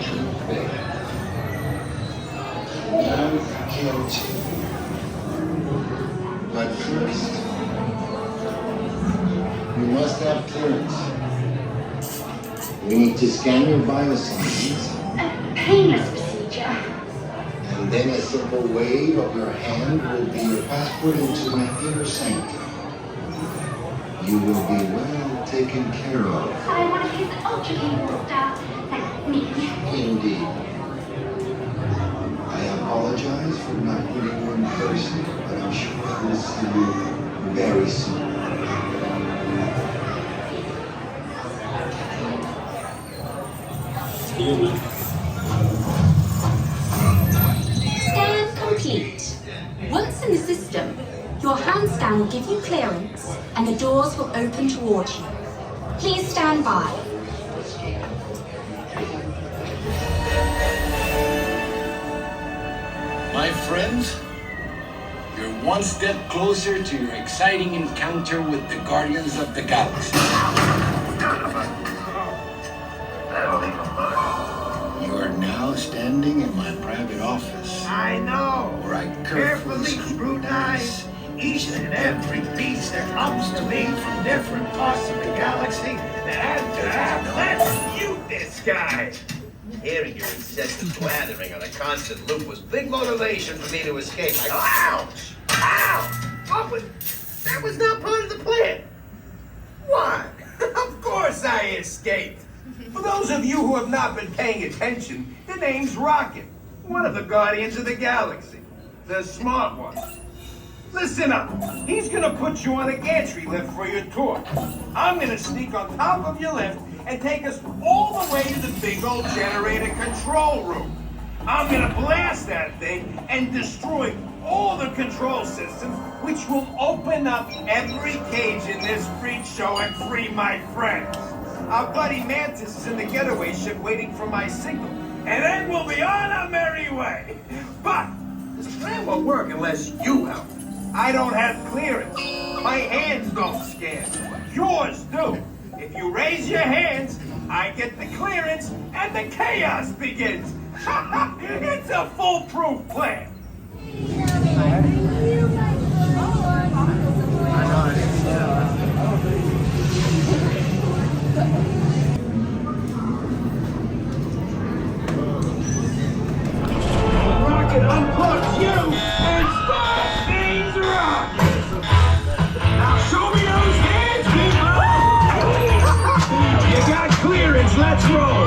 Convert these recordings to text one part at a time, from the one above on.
fortunate fate. Now killed you. But first, you must have clearance. We need to scan your vital signs. A painless procedure. And then a simple wave of your hand will be your passport into my inner sanctum. You will be well taken care of. I'm one of his ultra-capable staff. That's me. Indeed. I apologize for not putting you in person, but I'm sure I will see you very soon. Scan complete. Once in the system, your hand scan will give you clearance and the doors will open towards you. Please stand by. My friends, you're one step closer to your exciting encounter with the Guardians of the Galaxy. You are now standing in my private office. I know. Where I carefully scrutinize each and every piece that comes to me from different parts of the galaxy. And let's mute this guy. Hearing your incessant blathering on a constant loop was big motivation for me to escape. Ouch! Ow! That was not part of the plan. What? Of course I escaped. For those of you who have not been paying attention, the name's Rocket, one of the Guardians of the Galaxy. The smart one. Listen up. He's gonna put you on a gantry lift for your tour. I'm gonna sneak on top of your lift and take us all the way to the big old generator control room. I'm gonna blast that thing and destroy all the control systems, which will open up every cage in this freak show and free my friends. Our buddy Mantis is in the getaway ship waiting for my signal, and then we'll be on our merry way. But this plan won't work unless you help. I don't have clearance. My hands don't scan. Yours do. If you raise your hands, I get the clearance and the chaos begins. It's a foolproof plan. Rocket unplugs you and starts things rocking. Now show me those hands, people. You got clearance. Let's roll.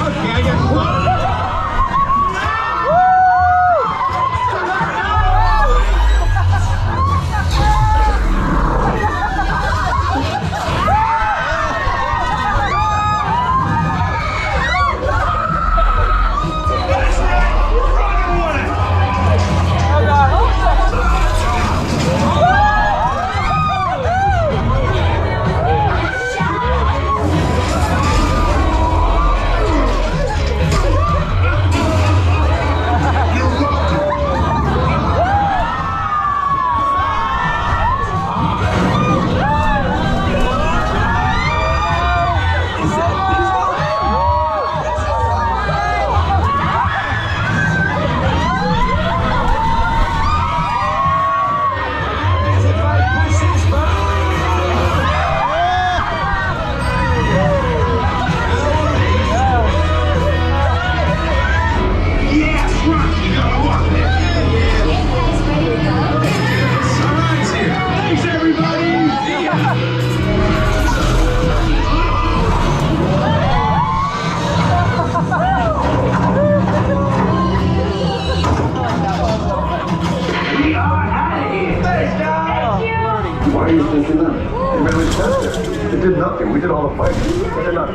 Okay, I got one. Why are you thinking that? It really says it. It did nothing. We did all the fighting. It did not.